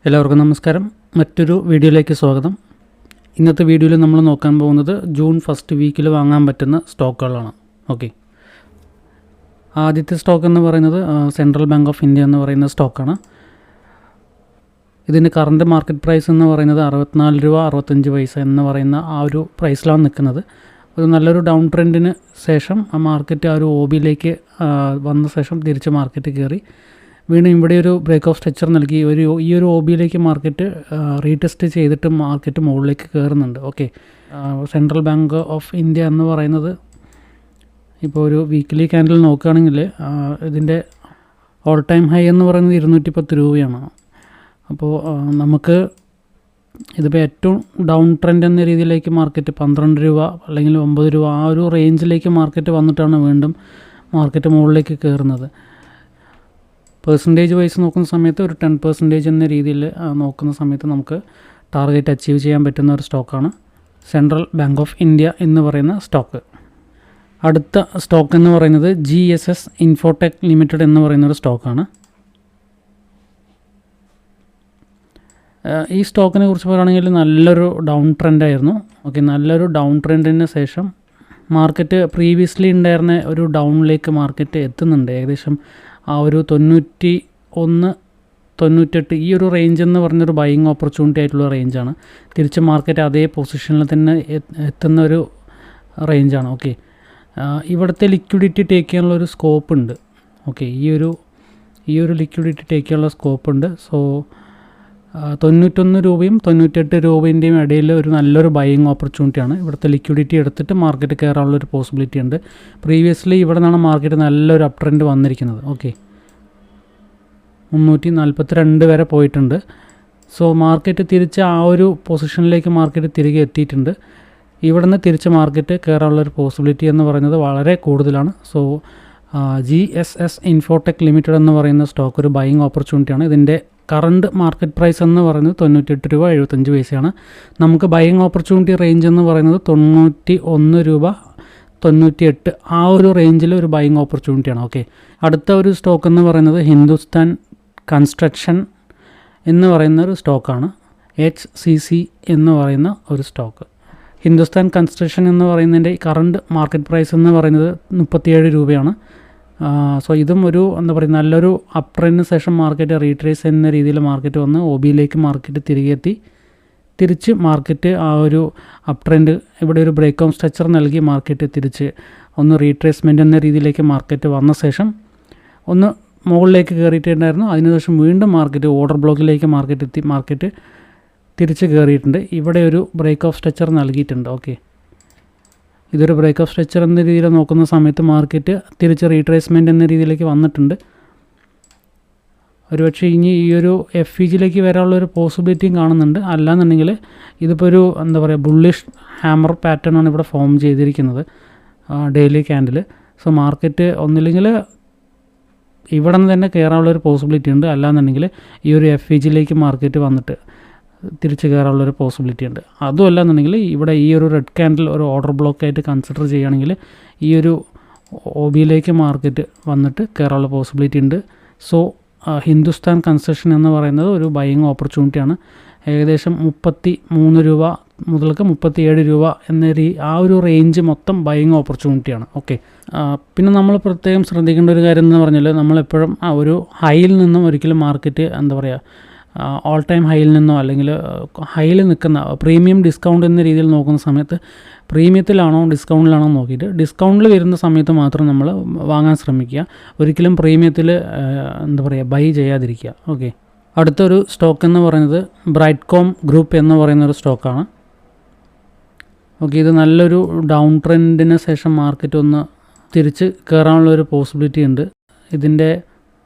എല്ലാവർക്കും നമസ്കാരം. മറ്റൊരു വീഡിയോയിലേക്ക് സ്വാഗതം. ഇന്നത്തെ വീഡിയോയിൽ നമ്മൾ നോക്കാൻ പോകുന്നത് ജൂൺ ഫസ്റ്റ് വീക്കിൽ വാങ്ങാൻ പറ്റുന്ന സ്റ്റോക്കുകളാണ്. ഓക്കെ, ആദ്യത്തെ സ്റ്റോക്ക് എന്ന് പറയുന്നത് സെൻട്രൽ ബാങ്ക് ഓഫ് ഇന്ത്യ എന്ന് പറയുന്ന സ്റ്റോക്കാണ്. ഇതിൻ്റെ കറണ്ട് മാർക്കറ്റ് പ്രൈസ് എന്ന് പറയുന്നത് 64 രൂപ 65 പൈസ എന്ന് പറയുന്ന ആ ഒരു പ്രൈസിലാണ് നിൽക്കുന്നത്. ഒരു നല്ലൊരു ഡൗൺ ട്രെൻഡിന് ശേഷം ആ മാർക്കറ്റ് ആ ഒരു OBയിലേക്ക് വന്ന ശേഷം തിരിച്ച് മാർക്കറ്റ് കയറി വീണ്ടും ഇവിടെ ഒരു ബ്രേക്ക് ഓഫ് സ്ട്രക്ചർ നൽകി ഈ ഒരു OBയിലേക്ക് മാർക്കറ്റ് റീടെസ്റ്റ് ചെയ്തിട്ട് മാർക്കറ്റ് മുകളിലേക്ക് കയറുന്നുണ്ട്. Okay, central bank of India എന്ന് പറയുന്നത് ഇപ്പോൾ ഒരു വീക്ക്ലി ക്യാൻഡിൽ നോക്കുകയാണെങ്കിൽ ഇതിൻ്റെ ഓൾ ടൈം ഹൈ എന്ന് പറയുന്നത് 210 രൂപയാണ്. അപ്പോൾ നമുക്ക് ഇതിപ്പോൾ ഏറ്റവും ഡൗൺ ട്രെൻഡ് എന്ന രീതിയിലേക്ക് മാർക്കറ്റ് 12 രൂപ അല്ലെങ്കിൽ 9 രൂപ ആ ഒരു റേഞ്ചിലേക്ക് മാർക്കറ്റ് വന്നിട്ടാണ് വീണ്ടും മാർക്കറ്റ് മുകളിലേക്ക് കയറുന്നത്. പെർസെൻറ്റേജ് വൈസ് നോക്കുന്ന സമയത്ത് ഒരു 10% എന്ന രീതിയിൽ നോക്കുന്ന സമയത്ത് നമുക്ക് ടാർഗറ്റ് അച്ചീവ് ചെയ്യാൻ പറ്റുന്ന ഒരു സ്റ്റോക്കാണ് സെൻട്രൽ ബാങ്ക് ഓഫ് ഇന്ത്യ എന്ന് പറയുന്ന സ്റ്റോക്ക്. അടുത്ത സ്റ്റോക്ക് എന്ന് പറയുന്നത് GSS ഇൻഫോടെക് ലിമിറ്റഡ് എന്ന് പറയുന്നൊരു സ്റ്റോക്കാണ്. ഈ സ്റ്റോക്കിനെ കുറിച്ച് പറയുകയാണെങ്കിൽ നല്ലൊരു ഡൗൺ ട്രെൻഡായിരുന്നു. ഓക്കെ, നല്ലൊരു ഡൗൺ ട്രെൻഡിന് ശേഷം മാർക്കറ്റ് പ്രീവിയസ്ലി ഉണ്ടായിരുന്ന ഒരു ഡൗണിലേക്ക് മാർക്കറ്റ് എത്തുന്നുണ്ട്. ഏകദേശം ആ ഒരു 91, 98 ഈ ഒരു റേഞ്ച് എന്ന് പറഞ്ഞൊരു ബൈയിങ് ഓപ്പർച്യൂണിറ്റി ആയിട്ടുള്ള റേഞ്ചാണ്. തിരിച്ച് മാർക്കറ്റ് അതേ പൊസിഷനിൽ തന്നെ എത്തുന്ന ഒരു റേഞ്ചാണ്. ഓക്കെ, ഇവിടുത്തെ ലിക്വിഡിറ്റി ടേക്ക് ചെയ്യാനുള്ള ഒരു സ്കോപ്പ് ഉണ്ട്. ഓക്കെ, ഈ ഒരു ലിക്വിഡിറ്റി ടേക്ക് ചെയ്യാനുള്ള സ്കോപ്പ് ഉണ്ട്. സോ 91 രൂപയും 98 രൂപേൻ്റെയും ഇടയിൽ ഒരു നല്ലൊരു ബൈയിങ് ഓപ്പർച്യൂണിറ്റിയാണ്. ഇവിടുത്തെ ലിക്വിഡിറ്റി എടുത്തിട്ട് മാർക്കറ്റ് കയറാനുള്ളൊരു പോസിബിലിറ്റി ഉണ്ട്. പ്രീവിയസ്ലി ഇവിടെ നിന്നാണ് മാർക്കറ്റ് നല്ലൊരു അപ് ട്രെൻഡ് വന്നിരിക്കുന്നത്. ഓക്കെ, 342 വരെ പോയിട്ടുണ്ട്. സോ മാർക്കറ്റ് തിരിച്ച് ആ ഒരു പൊസിഷനിലേക്ക് മാർക്കറ്റ് തിരികെ എത്തിയിട്ടുണ്ട്. ഇവിടെ നിന്ന് തിരിച്ച് മാർക്കറ്റ് കയറാനുള്ളൊരു പോസിബിലിറ്റി എന്ന് പറയുന്നത് വളരെ കൂടുതലാണ്. സോ GSS ഇൻഫോടെക് ലിമിറ്റഡ് എന്ന് പറയുന്ന സ്റ്റോക്ക് ഒരു ബൈയിങ് ഓപ്പർച്യൂണിറ്റിയാണ്. ഇതിൻ്റെ കറണ്ട് മാർക്കറ്റ് പ്രൈസ് എന്ന് പറയുന്നത് 98 രൂപ 75 പൈസയാണ്. നമുക്ക് ബൈയിങ് ഓപ്പർച്യൂണിറ്റി റേഞ്ച് എന്ന് പറയുന്നത് 91 രൂപ 98 ആ ഒരു റേഞ്ചിൽ ഒരു ബൈയിങ് ഓപ്പർച്യൂണിറ്റിയാണ്. ഓക്കെ, അടുത്ത ഒരു സ്റ്റോക്ക് എന്ന് പറയുന്നത് ഹിന്ദുസ്ഥാൻ കൺസ്ട്രക്ഷൻ എന്ന് പറയുന്ന ഒരു സ്റ്റോക്കാണ്. HCC എന്ന് പറയുന്ന ഒരു സ്റ്റോക്ക്. ഹിന്ദുസ്ഥാൻ കൺസ്ട്രക്ഷൻ എന്ന് പറയുന്നതിൻ്റെ കറണ്ട് മാർക്കറ്റ് പ്രൈസ് എന്ന് പറയുന്നത് 37 രൂപയാണ്. സോ ഇതും ഒരു എന്താ പറയുക നല്ലൊരു അപ് ട്രെൻഡിന് ശേഷം മാർക്കറ്റ് റീട്രേസ് എന്ന രീതിയിൽ മാർക്കറ്റ് വന്ന് OBയിലേക്ക് മാർക്കറ്റ് തിരികെ എത്തി തിരിച്ച് മാർക്കറ്റ് ആ ഒരു അപ് ട്രെൻഡ് ഇവിടെ ഒരു ബ്രേക്ക് ഓഫ് സ്ട്രക്ചർ നൽകി മാർക്കറ്റ് തിരിച്ച് ഒന്ന് റീട്രേസ്മെൻറ്റ് എന്ന രീതിയിലേക്ക് മാർക്കറ്റ് വന്ന ശേഷം ഒന്ന് മുകളിലേക്ക് കയറിയിട്ടുണ്ടായിരുന്നു. അതിനുശേഷം വീണ്ടും മാർക്കറ്റ് ഓർഡർ ബ്ലോക്കിലേക്ക് മാർക്കറ്റ് എത്തി മാർക്കറ്റ് തിരിച്ച് കയറിയിട്ടുണ്ട്. ഇവിടെ ഒരു ബ്രേക്ക് ഓഫ് സ്ട്രക്ചർ നൽകിയിട്ടുണ്ട്. ഓക്കെ, ഇതൊരു ബ്രേക്ക് ഓഫ് സ്ട്രക്ചർ എന്ന രീതിയിൽ നോക്കുന്ന സമയത്ത് മാർക്കറ്റ് തിരിച്ച് റീട്രേസ്മെൻറ്റ് എന്ന രീതിയിലേക്ക് വന്നിട്ടുണ്ട്. ഒരുപക്ഷെ ഇനി ഈ ഒരു FEGയിലേക്ക് വരാനുള്ളൊരു പോസിബിലിറ്റിയും കാണുന്നുണ്ട്. അല്ലാന്നുണ്ടെങ്കിൽ ഇതിപ്പോൾ ഒരു എന്താ പറയുക ബുള്ളിഷ് ഹാമർ പാറ്റേൺ ആണ് ഇവിടെ ഫോം ചെയ്തിരിക്കുന്നത് ഡെയിലി ക്യാൻഡിൽ. സോ മാർക്കറ്റ് ഒന്നില്ലെങ്കിൽ ഇവിടെ നിന്ന് തന്നെ കയറാനുള്ളൊരു പോസിബിലിറ്റി ഉണ്ട്. അല്ലാന്നുണ്ടെങ്കിൽ ഈ ഒരു FEGയിലേക്ക് മാർക്കറ്റ് വന്നിട്ട് തിരിച്ച് കയറാനുള്ളൊരു പോസിബിലിറ്റി ഉണ്ട്. അതുമല്ല എന്നുണ്ടെങ്കിൽ ഇവിടെ ഈ ഒരു റെഡ് ക്യാൻഡിൽ ഒരു ഓർഡർ ബ്ലോക്കായിട്ട് കൺസിഡർ ചെയ്യുകയാണെങ്കിൽ ഈ ഒരു OBയിലേക്ക് മാർക്കറ്റ് വന്നിട്ട് കയറാനുള്ള പോസിബിലിറ്റി ഉണ്ട്. സോ ഹിന്ദുസ്ഥാൻ കൺസ്ട്രക്ഷൻ എന്ന് പറയുന്നത് ഒരു ബൈയിങ് ഓപ്പർച്യൂണിറ്റിയാണ്. ഏകദേശം 33 രൂപ മുതൽക്ക് 37 രൂപ എന്ന ആ ഒരു റേഞ്ച് മൊത്തം ബൈയിങ് ഓപ്പർച്യൂണിറ്റിയാണ്. ഓക്കെ, പിന്നെ നമ്മൾ പ്രത്യേകം ശ്രദ്ധിക്കേണ്ട ഒരു കാര്യം എന്ന് പറഞ്ഞാൽ നമ്മളെപ്പോഴും ആ ഒരു ഹൈയിൽ നിന്നും ഒരിക്കലും മാർക്കറ്റ് എന്താ പറയുക ഓൾ ടൈം ഹൈയിൽ നിന്നോ അല്ലെങ്കിൽ ഹൈയിൽ നിൽക്കുന്ന പ്രീമിയം ഡിസ്കൗണ്ട് എന്ന രീതിയിൽ നോക്കുന്ന സമയത്ത് പ്രീമിയത്തിലാണോ ഡിസ്കൗണ്ടിലാണോ നോക്കിയിട്ട് ഡിസ്കൗണ്ടിൽ വരുന്ന സമയത്ത് മാത്രം നമ്മൾ വാങ്ങാൻ ശ്രമിക്കുക. ഒരിക്കലും പ്രീമിയത്തിൽ എന്താ പറയുക ബൈ ചെയ്യാതിരിക്കുക. ഓക്കെ, അടുത്തൊരു സ്റ്റോക്ക് എന്ന് പറയുന്നത് ബ്രൈറ്റ്കോം ഗ്രൂപ്പ് എന്ന് പറയുന്നൊരു സ്റ്റോക്കാണ്. ഓക്കെ, ഇത് നല്ലൊരു ഡൗൺ ട്രെൻഡിന് ശേഷം മാർക്കറ്റ് ഒന്ന് തിരിച്ച് കയറാനുള്ളൊരു പോസിബിലിറ്റി ഉണ്ട്. ഇതിൻ്റെ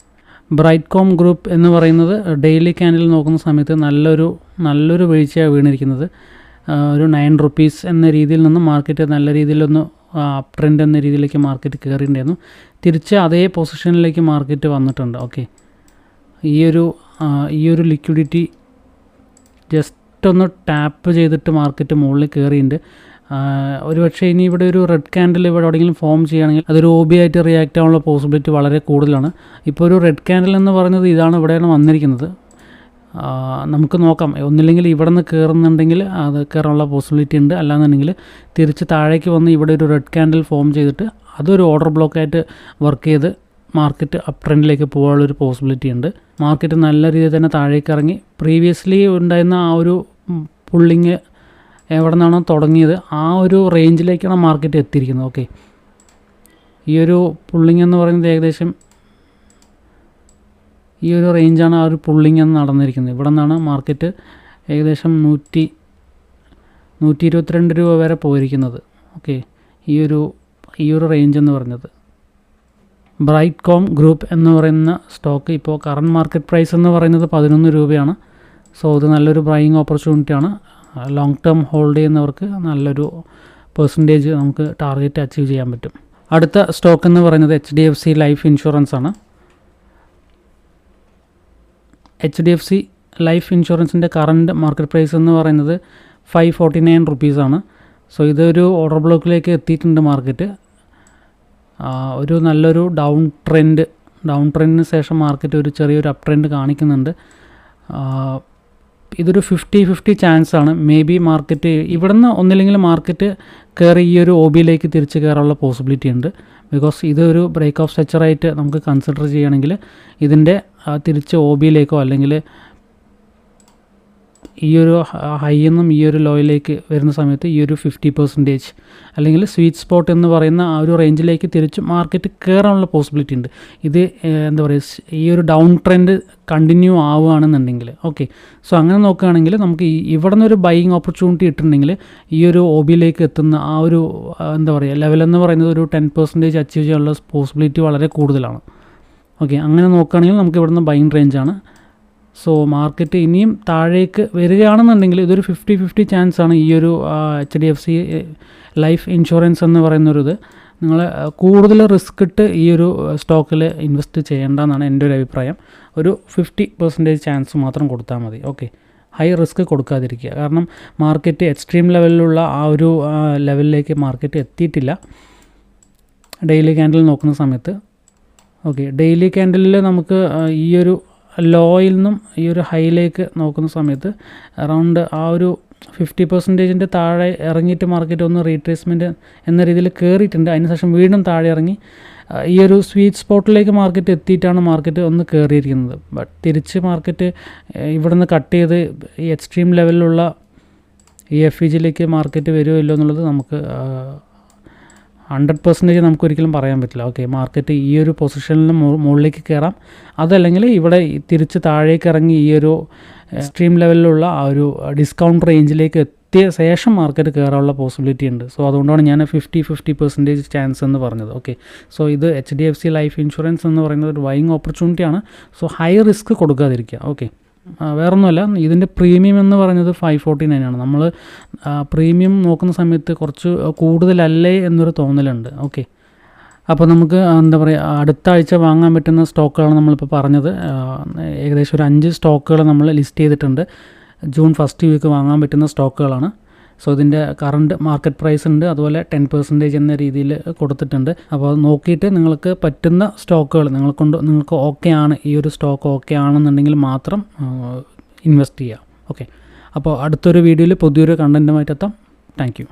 ബ്രൈറ്റ്കോം ഗ്രൂപ്പ് എന്ന് പറയുന്നത് ഡെയിലി ക്യാൻഡിൽ നോക്കുന്ന സമയത്ത് നല്ലൊരു വീഴ്ചയാണ് വീണിരിക്കുന്നത്. ഒരു 9 റുപ്പീസ് എന്ന രീതിയിൽ നിന്ന് മാർക്കറ്റ് നല്ല രീതിയിലൊന്ന് അപ് ട്രെൻഡ് എന്ന രീതിയിലേക്ക് മാർക്കറ്റ് കയറിയിട്ടുണ്ടായിരുന്നു. തിരിച്ച് അതേ പൊസിഷനിലേക്ക് മാർക്കറ്റ് വന്നിട്ടുണ്ട്. ഓക്കെ, ഈ ഒരു ലിക്വിഡിറ്റി ജസ്റ്റ് ഒന്ന് ടാപ്പ് ചെയ്തിട്ട് മാർക്കറ്റ് മുകളിൽ കയറിയിട്ടുണ്ട്. ഒരുപക്ഷെ ഇനി ഇവിടെ ഒരു റെഡ് ക്യാൻഡിൽ ഇവിടെ എവിടെയെങ്കിലും ഫോം ചെയ്യുകയാണെങ്കിൽ അതൊരു OB ആയിട്ട് റിയാക്ട് ആവാനുള്ള പോസിബിലിറ്റി വളരെ കൂടുതലാണ്. ഇപ്പോൾ ഒരു റെഡ് ക്യാൻഡിൽ എന്ന് പറയുന്നത് ഇതാണ് ഇവിടെയാണ് വന്നിരിക്കുന്നത്. നമുക്ക് നോക്കാം. ഒന്നില്ലെങ്കിൽ ഇവിടെ നിന്ന് കയറുന്നുണ്ടെങ്കിൽ അത് കയറാനുള്ള പോസിബിലിറ്റി ഉണ്ട്. അല്ലാന്നുണ്ടെങ്കിൽ തിരിച്ച് താഴേക്ക് വന്ന് ഇവിടെ ഒരു റെഡ് ക്യാൻഡിൽ ഫോം ചെയ്തിട്ട് അതൊരു ഓർഡർ ബ്ലോക്കായിട്ട് വർക്ക് ചെയ്ത് മാർക്കറ്റ് അപ്പ് ട്രെൻഡിലേക്ക് പോകാനുള്ളൊരു പോസിബിലിറ്റി ഉണ്ട്. മാർക്കറ്റ് നല്ല രീതിയിൽ തന്നെ താഴേക്ക് ഇറങ്ങി പ്രീവിയസ്ലി ഉണ്ടായിരുന്ന ആ ഒരു പുള്ളിങ് എവിടെ നിന്നാണോ തുടങ്ങിയത് ആ ഒരു റേഞ്ചിലേക്കാണ് മാർക്കറ്റ് എത്തിയിരിക്കുന്നത്. ഓക്കെ, ഈ ഒരു പുള്ളിങ് എന്ന് പറയുന്നത് ഏകദേശം ഈ ഒരു റേഞ്ചാണ് ആ ഒരു പുള്ളിങ് എന്ന് നടന്നിരിക്കുന്നത്. ഇവിടെ നിന്നാണ് മാർക്കറ്റ് ഏകദേശം 122 രൂപ വരെ പോയിരിക്കുന്നത്. ഓക്കെ, ഈ ഒരു റേഞ്ച് എന്ന് പറഞ്ഞത്. ബ്രൈറ്റ്കോം ഗ്രൂപ്പ് എന്ന് പറയുന്ന സ്റ്റോക്ക് ഇപ്പോൾ കറണ്ട് മാർക്കറ്റ് പ്രൈസ് എന്ന് പറയുന്നത് 11 രൂപയാണ്. സോ ഇത് നല്ലൊരു ബൈയിങ് ഓപ്പർച്യൂണിറ്റിയാണ്. ലോങ് ടേം ഹോൾഡ് ചെയ്യുന്നവർക്ക് നല്ലൊരു പെർസെൻറ്റേജ് നമുക്ക് ടാർഗറ്റ് അച്ചീവ് ചെയ്യാൻ പറ്റും. അടുത്ത സ്റ്റോക്ക് എന്ന് പറയുന്നത് HDFC ലൈഫ് ഇൻഷുറൻസ് ആണ്. HDFC ലൈഫ് ഇൻഷുറൻസിൻ്റെ കറണ്ട് മാർക്കറ്റ് പ്രൈസ് എന്ന് പറയുന്നത് 549 റുപ്പീസാണ്. സോ ഇതൊരു ഓർഡർ ബ്ലോക്കിലേക്ക് എത്തിയിട്ടുണ്ട് മാർക്കറ്റ്. ഒരു നല്ലൊരു ഡൗൺ ട്രെൻഡിന് ശേഷം മാർക്കറ്റ് ഒരു ചെറിയൊരു അപ്പ് ട്രെൻഡ് കാണിക്കുന്നുണ്ട്. ഇതൊരു 50-50 ചാൻസാണ്. മേ ബി മാർക്കറ്റ് ഇവിടെ നിന്ന് ഒന്നില്ലെങ്കിൽ മാർക്കറ്റ് കയറി ഈ ഒരു OBയിലേക്ക് തിരിച്ച് കയറാനുള്ള പോസിബിലിറ്റി ഉണ്ട്. ബിക്കോസ് ഇതൊരു ബ്രേക്ക് ഓഫ് സ്ട്രക്ചറായിട്ട് നമുക്ക് കൺസിഡർ ചെയ്യുകയാണെങ്കിൽ ഇതിൻ്റെ തിരിച്ച് OBയിലേക്കോ അല്ലെങ്കിൽ ഈ ഒരു ഹൈയെന്നും ഈ ഒരു ലോയിലേക്ക് വരുന്ന സമയത്ത് ഈ ഒരു 50% അല്ലെങ്കിൽ സ്വീറ്റ് സ്പോട്ട് എന്ന് പറയുന്ന ആ ഒരു റേഞ്ചിലേക്ക് തിരിച്ച് മാർക്കറ്റ് കയറാനുള്ള പോസിബിലിറ്റി ഉണ്ട്. ഇത് എന്താ പറയുക, ഈ ഒരു ഡൗൺ ട്രെൻഡ് കണ്ടിന്യൂ ആവുകയാണെന്നുണ്ടെങ്കിൽ. ഓക്കെ, സോ അങ്ങനെ നോക്കുകയാണെങ്കിൽ നമുക്ക് ഇവിടെ നിന്നൊരു ബൈയിങ് ഓപ്പർച്യൂണിറ്റി ഇട്ടിട്ടുണ്ടെങ്കിൽ ഈ ഒരു OBയിലേക്ക് എത്തുന്ന ആ ഒരു എന്താ പറയുക ലെവലെന്ന് പറയുന്നത് ഒരു 10% അച്ചീവ് ചെയ്യാനുള്ള പോസിബിലിറ്റി വളരെ കൂടുതലാണ്. ഓക്കെ, അങ്ങനെ നോക്കുകയാണെങ്കിൽ നമുക്ക് ഇവിടുന്ന് ബൈയിങ് റേഞ്ചാണ്. സോ മാർക്കറ്റ് ഇനിയും താഴേക്ക് വരികയാണെന്നുണ്ടെങ്കിൽ ഇതൊരു 50-50 ചാൻസാണ്. ഈ ഒരു HDFC ലൈഫ് ഇൻഷുറൻസ് എന്ന് പറയുന്നൊരിത് നിങ്ങൾ കൂടുതൽ റിസ്ക് ഇട്ട് ഈ ഒരു സ്റ്റോക്കിൽ ഇൻവെസ്റ്റ് ചെയ്യേണ്ടതെന്നാണ് എൻ്റെ ഒരു അഭിപ്രായം. ഒരു 50% ചാൻസ് മാത്രം കൊടുത്താൽ മതി. ഓക്കെ, ഹൈ റിസ്ക് കൊടുക്കാതിരിക്കുക. കാരണം മാർക്കറ്റ് എക്സ്ട്രീം ലെവലിലുള്ള ആ ഒരു ലെവലിലേക്ക് മാർക്കറ്റ് എത്തിയിട്ടില്ല ഡെയിലി ക്യാൻഡിൽ നോക്കുന്ന സമയത്ത്. ഓക്കെ, ഡെയിലി ക്യാൻഡിലിൽ നമുക്ക് ഈ ഒരു ലോയിൽ നിന്നും ഈ ഒരു ഹൈയിലേക്ക് നോക്കുന്ന സമയത്ത് അറൗണ്ട് ആ ഒരു 50% താഴെ ഇറങ്ങിയിട്ട് മാർക്കറ്റ് ഒന്ന് റീട്രേസ്മെൻറ്റ് എന്ന രീതിയിൽ കയറിയിട്ടുണ്ട്. അതിനുശേഷം വീണ്ടും താഴെ ഇറങ്ങി ഈ ഒരു സ്വീറ്റ് സ്പോട്ടിലേക്ക് മാർക്കറ്റ് എത്തിയിട്ടാണ് മാർക്കറ്റ് ഒന്ന് കയറിയിരിക്കുന്നത്. ബട്ട് തിരിച്ച് മാർക്കറ്റ് ഇവിടെ നിന്ന് കട്ട് ചെയ്ത് ഈ എക്സ്ട്രീം ലെവലിലുള്ള ഈ FEGയിലേക്ക് മാർക്കറ്റ് വരുമോ ഇല്ലോ എന്നുള്ളത് നമുക്ക് 100% നമുക്കൊരിക്കലും പറയാൻ പറ്റില്ല. ഓക്കെ, മാർക്കറ്റ് ഈ ഒരു പൊസിഷനിൽ മുകളിലേക്ക് കയറാം, അതല്ലെങ്കിൽ ഇവിടെ തിരിച്ച് താഴേക്ക് ഇറങ്ങി ഈ ഒരു എക്സ്ട്രീം ലെവലിലുള്ള ആ ഒരു ഡിസ്കൗണ്ട് റേഞ്ചിലേക്ക് എത്തിയ ശേഷം മാർക്കറ്റ് കയറാനുള്ള പോസിബിലിറ്റി ഉണ്ട്. സോ അതുകൊണ്ടാണ് ഞാൻ 50-50% ചാൻസ് എന്ന് പറഞ്ഞത്. ഓക്കെ, സോ ഇത് HDFC ലൈഫ് ഇൻഷുറൻസ് എന്ന് പറയുന്നത് ഒരു ബൈയിങ് ഓപ്പർച്യൂണിറ്റിയാണ്. സോ ഹൈ റിസ്ക് കൊടുക്കാതിരിക്കുക. ഓക്കെ, വേറൊന്നുമല്ല, ഇതിൻ്റെ പ്രീമിയം എന്ന് പറയുന്നത് 549 ആണ്. നമ്മൾ പ്രീമിയം നോക്കുന്ന സമയത്ത് കുറച്ച് കൂടുതലല്ലേ എന്നൊരു തോന്നലുണ്ട്. ഓക്കെ, അപ്പോൾ നമുക്ക് എന്താ പറയുക, അടുത്ത ആഴ്ച വാങ്ങാൻ പറ്റുന്ന സ്റ്റോക്കുകളാണ് നമ്മളിപ്പോൾ പറഞ്ഞത്. ഏകദേശം ഒരു 5 സ്റ്റോക്കുകൾ നമ്മൾ ലിസ്റ്റ് ചെയ്തിട്ടുണ്ട്. ജൂൺ 1st വീക്ക് വാങ്ങാൻ പറ്റുന്ന സ്റ്റോക്കുകളാണ്. സോ ഇതിൻ്റെ കറണ്ട് മാർക്കറ്റ് പ്രൈസ് ഉണ്ട്, അതുപോലെ 10% എന്ന രീതിയിൽ കൊടുത്തിട്ടുണ്ട്. അപ്പോൾ നോക്കിയിട്ട് നിങ്ങൾക്ക് പറ്റുന്ന സ്റ്റോക്കുകൾ നിങ്ങൾക്ക് ഓക്കെ ആണ്, ഈ ഒരു സ്റ്റോക്ക് ഓക്കെ ആണെന്നുണ്ടെങ്കിൽ മാത്രം ഇൻവെസ്റ്റ് ചെയ്യുക. ഓക്കെ, അപ്പോൾ അടുത്തൊരു വീഡിയോയിൽ പുതിയൊരു കണ്ടൻറ്റുമായിട്ട് എത്താം. Thank you.